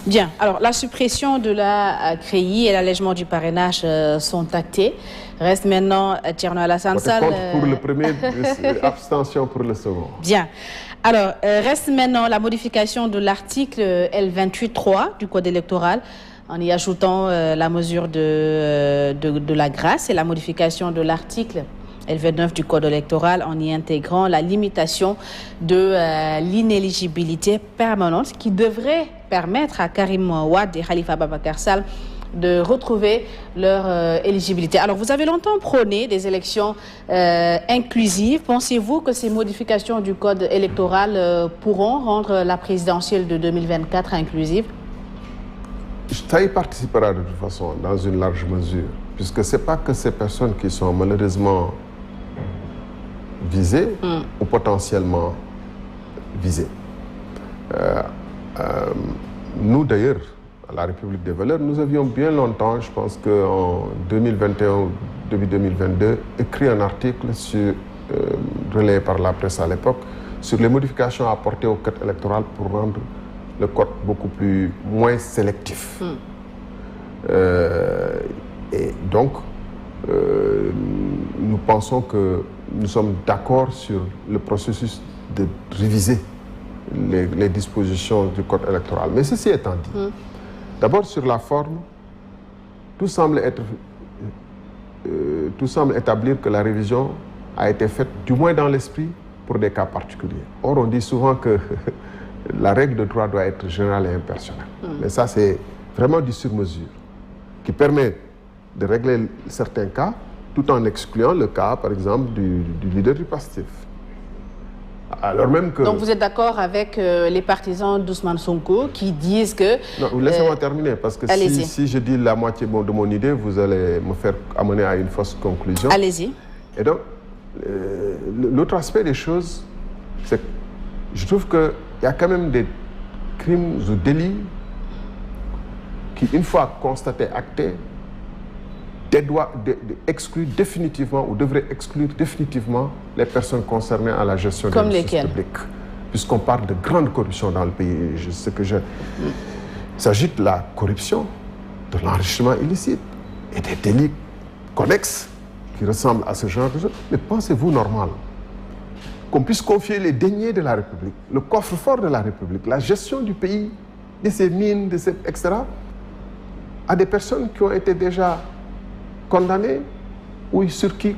Bien, alors la suppression de la CREI et l'allègement du parrainage sont actés. Reste maintenant Thierno Alassane Sall. Contre pour le premier, abstention pour le second. Bien. Alors, reste maintenant la modification de l'article L28.3 du Code électoral, en y ajoutant la mesure de la grâce, et la modification de l'article L29 du Code électoral en y intégrant la limitation de l'inéligibilité permanente qui devrait permettre à Karim Wade et Khalifa Ababacar Sall de retrouver leur éligibilité. Alors, vous avez longtemps prôné des élections inclusives. Pensez-vous que ces modifications du Code électoral pourront rendre la présidentielle de 2024 inclusive? Ça y participera de toute façon, dans une large mesure, puisque ce n'est pas que ces personnes qui sont malheureusement visées ou potentiellement visées. Nous, d'ailleurs, à la République des valeurs, nous avions bien longtemps, je pense qu'en 2021, début 2022, écrit un article relayé par la presse à l'époque sur les modifications apportées au code électoral pour rendre le code moins sélectif. Et donc, nous pensons que nous sommes d'accord sur le processus de réviser les dispositions du code électoral. Mais ceci étant dit, d'abord sur la forme, tout semble établir que la révision a été faite, du moins dans l'esprit, pour des cas particuliers. Or, on dit souvent que la règle de droit doit être générale et impersonnelle. Mais ça, c'est vraiment du sur-mesure qui permet de régler certains cas tout en excluant le cas, par exemple, du leader du PASTEF. Alors même que... Donc vous êtes d'accord avec les partisans d'Ousmane Sonko qui disent que... Non, laissez-moi terminer, parce que si je dis la moitié de mon idée, vous allez me faire amener à une fausse conclusion. Allez-y. Et donc, l'autre aspect des choses, c'est que je trouve qu'il y a quand même des crimes ou délits qui, une fois constatés, actés, excluent définitivement ou devraient exclure définitivement les personnes concernées à la gestion des ressources publiques. Puisqu'on parle de grande corruption dans le pays. Il s'agit de la corruption, de l'enrichissement illicite et des délits connexes qui ressemblent à ce genre de choses. Mais pensez-vous normal qu'on puisse confier les deniers de la République, le coffre-fort de la République, la gestion du pays, de ses mines, etc., à des personnes qui ont été déjà condamnés ou sur qui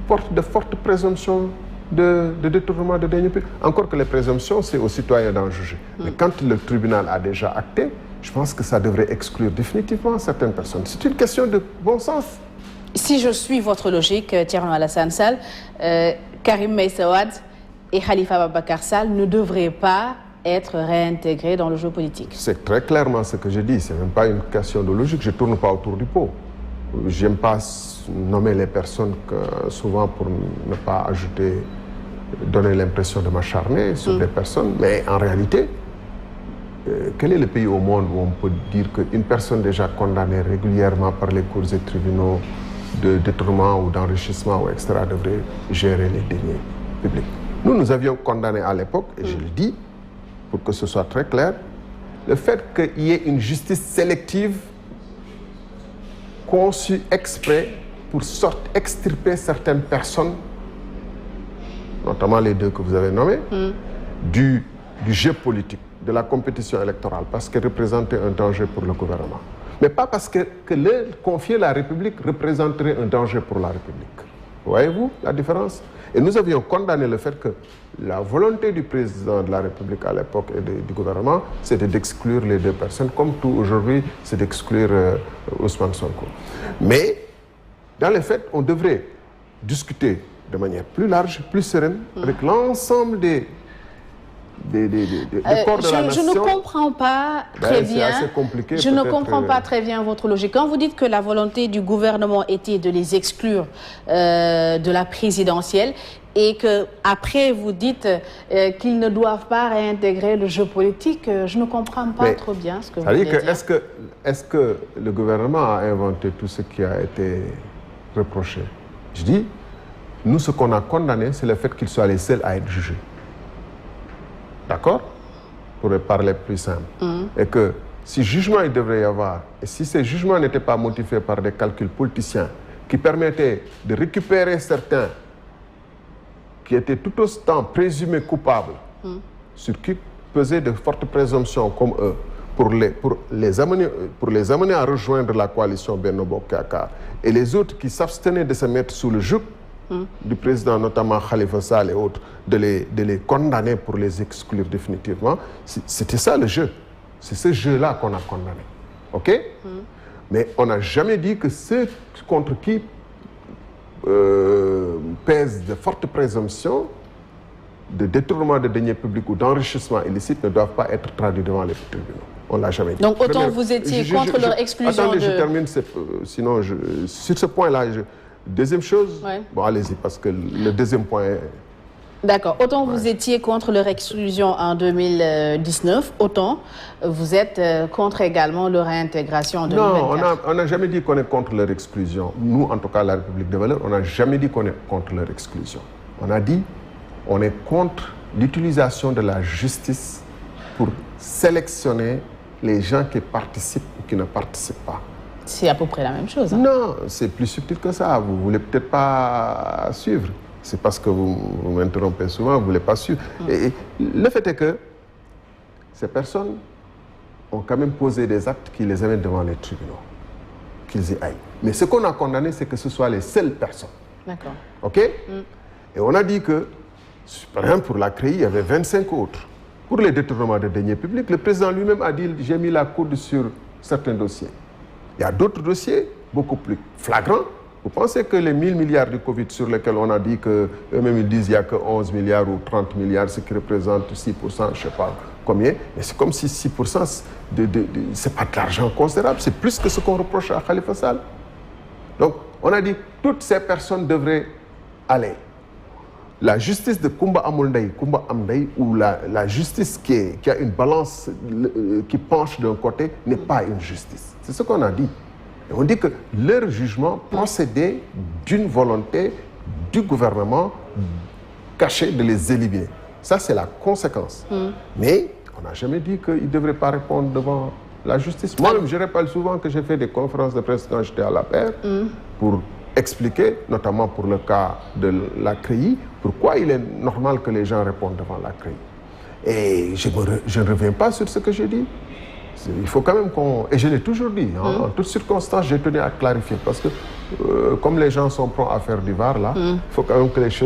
portent de fortes présomptions de détournement de deniers publics. Encore que les présomptions, c'est aux citoyens d'en juger. Mais quand le tribunal a déjà acté, je pense que ça devrait exclure définitivement certaines personnes. C'est une question de bon sens. Si je suis votre logique, Thierno Alassane Sall, Karim Meïssa Wade et Khalifa Ababacar Sall ne devraient pas être réintégrés dans le jeu politique. C'est très clairement ce que je dis. Ce n'est même pas une question de logique. Je ne tourne pas autour du pot. Je n'aime pas nommer les personnes souvent pour ne pas donner l'impression de m'acharner sur des personnes. Mais en réalité, quel est le pays au monde où on peut dire qu'une personne déjà condamnée régulièrement par les cours et tribunaux de détournement ou d'enrichissement, ou etc., devrait gérer les deniers publics? Nous avions condamné à l'époque, et je le dis, pour que ce soit très clair, le fait qu'il y ait une justice sélective conçu exprès pour extirper certaines personnes, notamment les deux que vous avez nommés, du jeu politique, de la compétition électorale, parce qu'elles représentaient un danger pour le gouvernement. Mais pas parce que leur confier la République représenterait un danger pour la République. Voyez-vous la différence? Et nous avions condamné le fait que la volonté du président de la République à l'époque et du gouvernement, c'était d'exclure les deux personnes, comme tout aujourd'hui, c'est d'exclure Ousmane Sonko. Mais, dans les faits, on devrait discuter de manière plus large, plus sereine, avec l'ensemble des corps de la nation. Je ne comprends pas très bien. C'est assez compliqué. Je ne comprends pas très bien votre logique. Quand vous dites que la volonté du gouvernement était de les exclure de la présidentielle et que après vous dites qu'ils ne doivent pas réintégrer le jeu politique, je ne comprends pas trop bien ce que vous voulez dire. Est-ce que le gouvernement a inventé tout ce qui a été reproché? Je dis, nous, ce qu'on a condamné, c'est le fait qu'ils soient les seuls à être jugés. D'accord? Pour parler plus simple. Et que si jugement il devrait y avoir, et si ces jugements n'étaient pas motivés par des calculs politiciens qui permettaient de récupérer certains qui étaient tout autant présumés coupables, sur qui pesaient de fortes présomptions comme eux, pour les amener à rejoindre la coalition Benno Bokk Yakaar, et les autres qui s'abstenaient de se mettre sous le joug du président, notamment Khalifa Sall et autres, de les condamner pour les exclure définitivement. C'était ça le jeu. C'est ce jeu-là qu'on a condamné. OK? Mais on n'a jamais dit que ceux contre qui pèsent de fortes présomptions de détournement de deniers publics ou d'enrichissement illicite ne doivent pas être traduits devant les tribunaux. On ne l'a jamais dit. Donc autant vous étiez contre leur exclusion. Attendez, je termine, sinon sur ce point-là, deuxième chose, bon allez-y, parce que le deuxième point est... D'accord. Autant vous étiez contre leur exclusion en 2019, autant vous êtes contre également leur réintégration en 2024. Non, on n'a jamais dit qu'on est contre leur exclusion. Nous, en tout cas, la République des valeurs, on n'a jamais dit qu'on est contre leur exclusion. On a dit qu'on est contre l'utilisation de la justice pour sélectionner les gens qui participent ou qui ne participent pas. C'est à peu près la même chose. Hein? Non, c'est plus subtil que ça. Vous ne voulez peut-être pas suivre. C'est parce que vous m'interrompez souvent, vous ne voulez pas suivre. Et le fait est que ces personnes ont quand même posé des actes qui les amènent devant les tribunaux, qu'ils y aillent. Mais ce qu'on a condamné, c'est que ce soient les seules personnes. D'accord. OK? Et on a dit que, par exemple, pour la CREI, il y avait 25 autres. Pour les détournements de deniers publics, le président lui-même a dit « j'ai mis la coude sur certains dossiers ». Il y a d'autres dossiers beaucoup plus flagrants. Vous pensez que les 1000 milliards du Covid sur lesquels on a dit qu'eux-mêmes ils disent qu'il n'y a que 11 milliards ou 30 milliards, ce qui représente 6%, je ne sais pas combien, mais c'est comme si 6%, ce n'est pas de l'argent considérable, c'est plus que ce qu'on reproche à Khalifa Sall. Donc, on a dit que toutes ces personnes devraient aller. La justice de Kumba Amulday, Kumba Amday, ou la justice qui a une balance qui penche d'un côté, n'est pas une justice. C'est ce qu'on a dit. Et on dit que leur jugement procédait d'une volonté du gouvernement cachée de les éliminer. Ça, c'est la conséquence. Mais on n'a jamais dit qu'ils ne devraient pas répondre devant la justice. Moi-même, je rappelle souvent que j'ai fait des conférences de presse quand j'étais à la paire pour expliquer, notamment pour le cas de la CREI, pourquoi il est normal que les gens répondent devant la CREI. Et je ne reviens pas sur ce que j'ai dit. Il faut quand même qu'on... Et je l'ai toujours dit, en toutes circonstances, j'ai tenu à clarifier. Parce que, comme les gens sont prompts à faire du VAR, là, il faut quand même que les choses